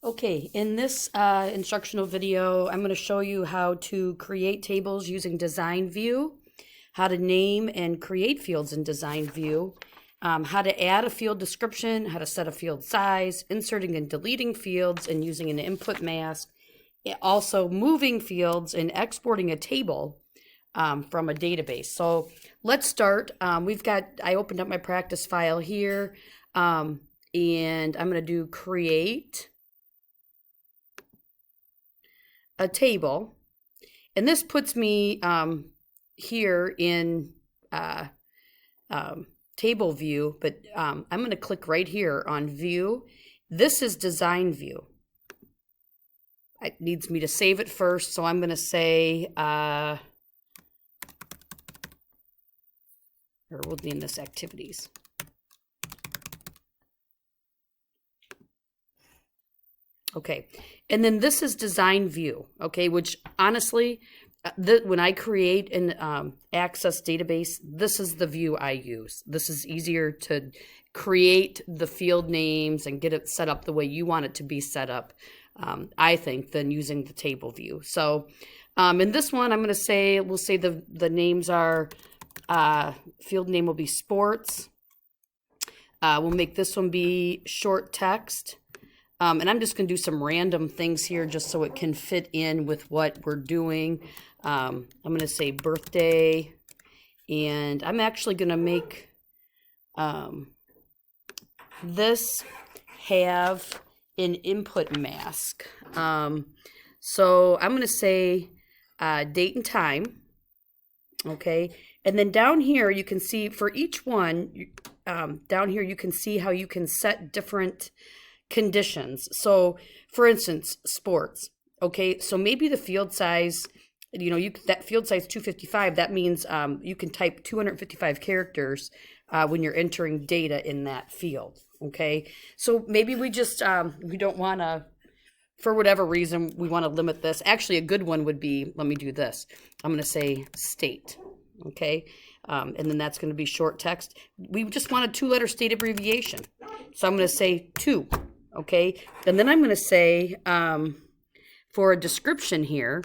Okay, in this instructional video, I'm going to show you how to create tables using Design View, how to name and create fields in Design View, how to add a field description, how to set a field size, inserting and deleting fields and using an input mask, also moving fields and exporting a table from a database. So let's start. I opened up my practice file here, and I'm going to do create a table, and this puts me here in table view, but I'm going to click right here on view. This is design view. It needs me to save it first, so I'm going to say, or we'll name this activities. Okay, and then this is design view, okay, which honestly, when I create an Access database, this is the view I use. This is easier to create the field names and get it set up the way you want it to be set up, I think, than using the table view. So in this one, I'm going to say, we'll say the names are, field name will be sports. We'll make this one be short text. And I'm just going to do some random things here just so it can fit in with what we're doing. I'm going to say birthday, and I'm actually going to make this have an input mask. So I'm going to say date and time, okay? And then down here you can see for each one, down here you can see how you can set different conditions. So for instance, sports, okay, so maybe the field size, that field size 255, that means you can type 255 characters when you're entering data in that field, okay? So maybe we just, we don't want to, for whatever reason, we want to limit this. Actually, a good one would be, let me do this. I'm going to say state, okay? And then that's going to be short text. We just want a 2-letter state abbreviation. So I'm going to say 2. Okay, and then I'm going to say for a description here,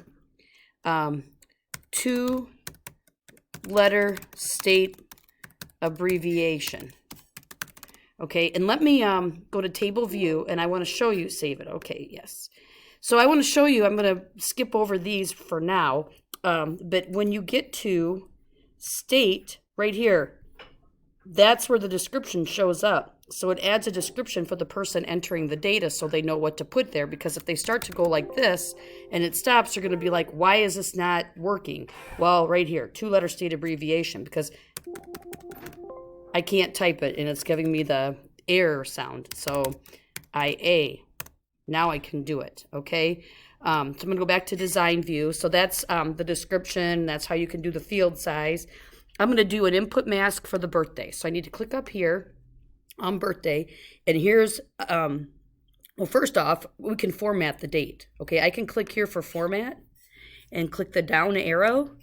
2-letter state abbreviation. Okay, and let me go to table view, and I want to show you, save it. Okay, yes. So I want to show you, I'm going to skip over these for now, but when you get to state right here, that's where the description shows up. So it adds a description for the person entering the data so they know what to put there, because if they start to go like this and it stops, they're going to be like, why is this not working? Well, right here, 2-letter state abbreviation, because I can't type it and it's giving me the error sound. So IA, now I can do it, okay? So I'm going to go back to design view. So that's the description. That's how you can do the field size. I'm going to do an input mask for the birthday. So I need to click up here on birthday, and here's, well, first off, we can format the date. Okay, I can click here for format and click the down arrow,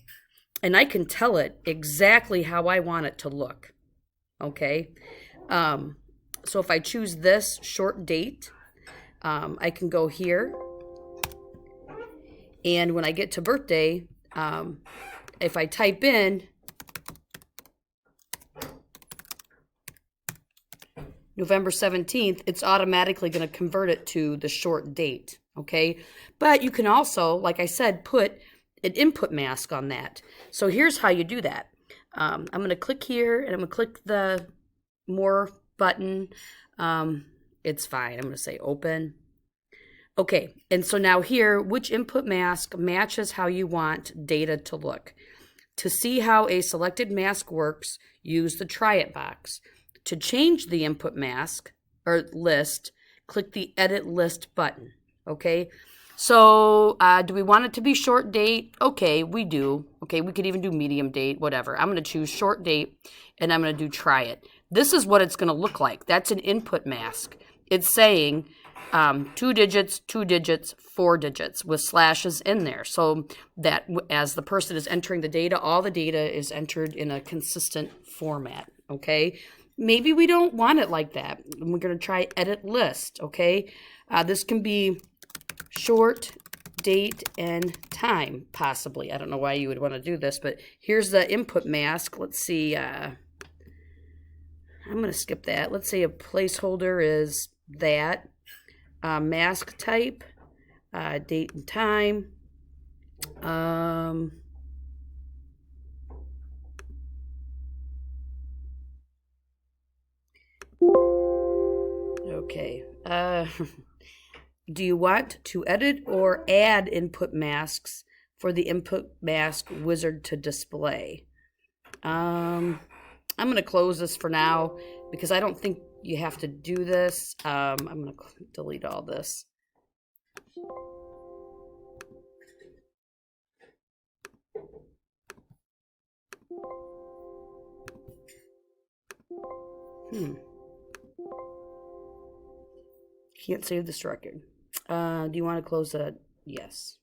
and I can tell it exactly how I want it to look. Okay, so if I choose this short date, I can go here, and when I get to birthday, if I type in November 17th, it's automatically going to convert it to the short date, okay? But you can also, like I said, put an input mask on that. So here's how you do that. I'm going to click here, and I'm going to click the more button. It's fine. I'm going to say open. Okay, and so now here, which input mask matches how you want data to look? To see how a selected mask works, use the try it box. To change the input mask or list, click the edit list button, okay? So do we want it to be short date? Okay, we do. Okay, we could even do medium date, whatever. I'm going to choose short date, and I'm going to do try it. This is what it's going to look like. That's an input mask. It's saying 2 digits, 2 digits, 4 digits with slashes in there, so that as the person is entering the data, all the data is entered in a consistent format, okay? Maybe we don't want it like that. We're going to try edit list, okay? This can be short, date, and time, possibly. I don't know why you would want to do this, but here's the input mask. Let's see. I'm going to skip that. Let's say a placeholder is that. Mask type, date and time. Okay. Do you want to edit or add input masks for the input mask wizard to display? I'm going to close this for now because I don't think you have to do this. I'm going to delete all this. Can't save this record. Do you want to close that? Yes.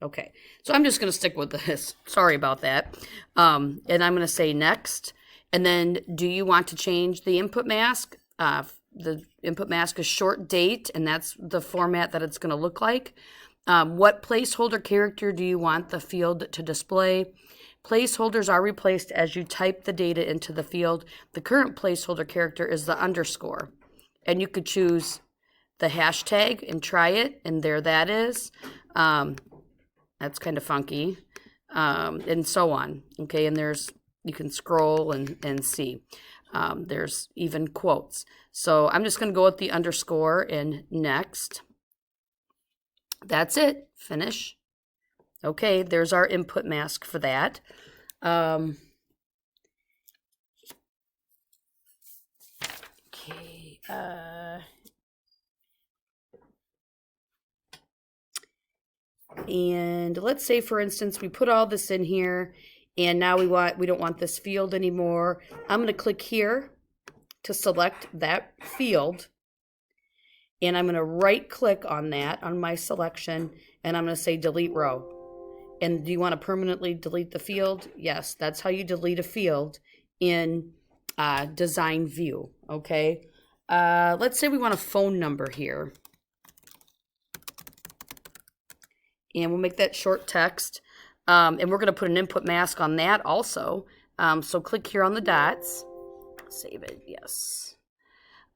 Okay. So I'm just going to stick with this. Sorry about that. And I'm going to say next. And then do you want to change the input mask? The input mask is short date, and that's the format that it's going to look like. What placeholder character do you want the field to display? Placeholders are replaced as you type the data into the field. The current placeholder character is the underscore. And you could choose the hashtag and try it, and there that is. That's kind of funky, and so on. Okay, and you can scroll and see. There's even quotes. So I'm just going to go with the underscore and next. That's it. Finish. Okay, there's our input mask for that. Okay. And let's say, for instance, we put all this in here, and now we don't want this field anymore. I'm going to click here to select that field, and I'm going to right-click on that, on my selection, and I'm going to say delete row. And do you want to permanently delete the field? Yes, that's how you delete a field in Design View, okay? Let's say we want a phone number here. And we'll make that short text. And we're going to put an input mask on that also. So click here on the dots. Save it, yes.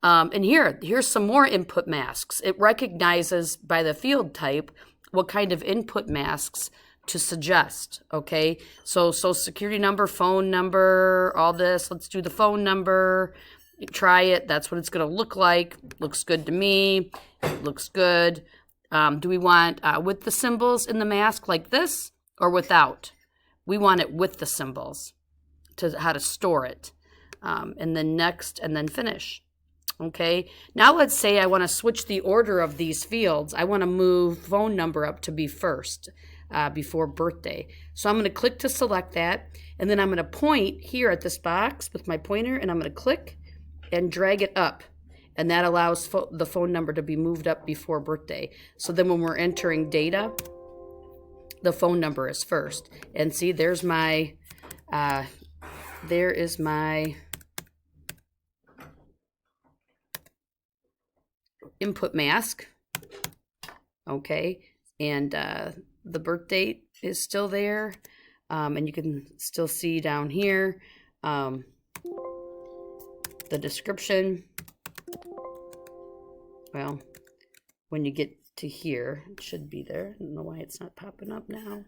And here's some more input masks. It recognizes by the field type what kind of input masks to suggest, okay? So Social Security number, phone number, all this. Let's do the phone number. Try it. That's what it's going to look like. Looks good to me. Looks good. Do we want with the symbols in the mask like this or without? We want it with the symbols to how to store it. And then next and then finish. Okay, now let's say I want to switch the order of these fields. I want to move phone number up to be first before birthday. So I'm going to click to select that, and then I'm going to point here at this box with my pointer, and I'm going to click and drag it up. And that allows the phone number to be moved up before birthday. So then when we're entering data, the phone number is first. And see, there's my, there is my input mask. Okay, and the birth date is still there. And you can still see down here the description. Well, when you get to here, it should be there. I don't know why it's not popping up now.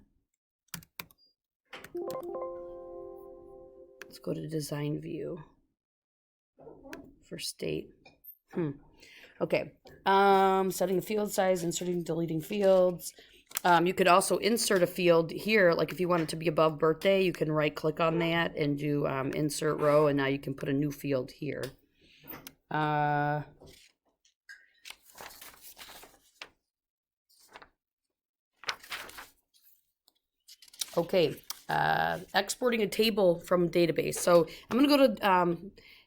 Let's go to Design View for state. Okay, setting a field size, inserting, deleting fields. You could also insert a field here, like if you want it to be above birthday, you can right-click on that and do insert row, and now you can put a new field here. Okay, exporting a table from database. So I'm going to go to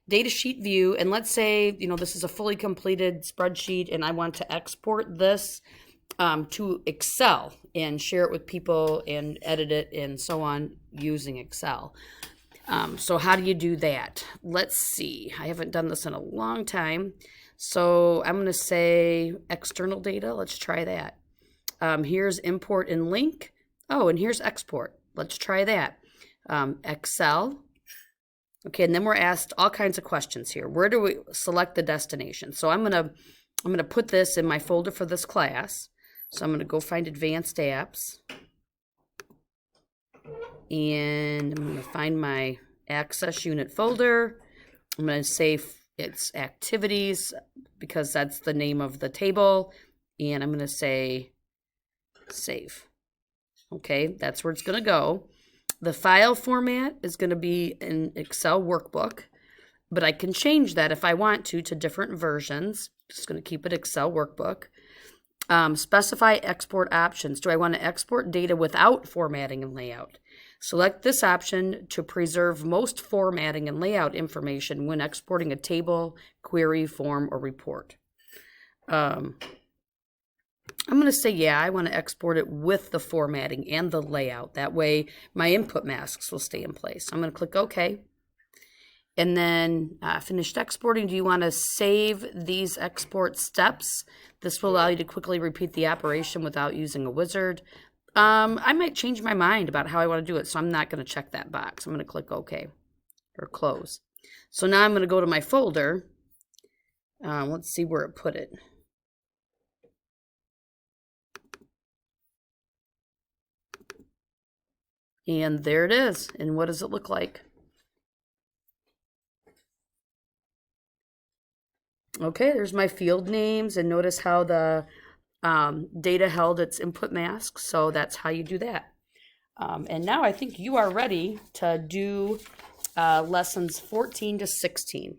data sheet view, and let's say, this is a fully completed spreadsheet, and I want to export this to Excel and share it with people and edit it and so on using Excel. So how do you do that? Let's see. I haven't done this in a long time. So I'm going to say external data. Let's try that. Here's import and link. Oh, and here's export. Let's try that. Excel. Okay, and then we're asked all kinds of questions here. Where do we select the destination? So I'm gonna put this in my folder for this class. So I'm gonna go find advanced apps. And I'm gonna find my access unit folder. I'm gonna say it's activities because that's the name of the table. And I'm gonna say save. Okay, that's where it's gonna go. The file format is going to be an Excel workbook, but I can change that if I want to different versions. Just going to keep it Excel workbook. Specify export options. Do I want to export data without formatting and layout? Select this option to preserve most formatting and layout information when exporting a table, query, form, or report. I'm going to say, yeah, I want to export it with the formatting and the layout. That way my input masks will stay in place. I'm going to click OK. And then finished exporting. Do you want to save these export steps? This will allow you to quickly repeat the operation without using a wizard. I might change my mind about how I want to do it, so I'm not going to check that box. I'm going to click OK or close. So now I'm going to go to my folder. Let's see where it put it. And there it is. And what does it look like? Okay, there's my field names, and notice how the data held its input mask. So that's how you do that. And now I think you are ready to do lessons 14 to 16.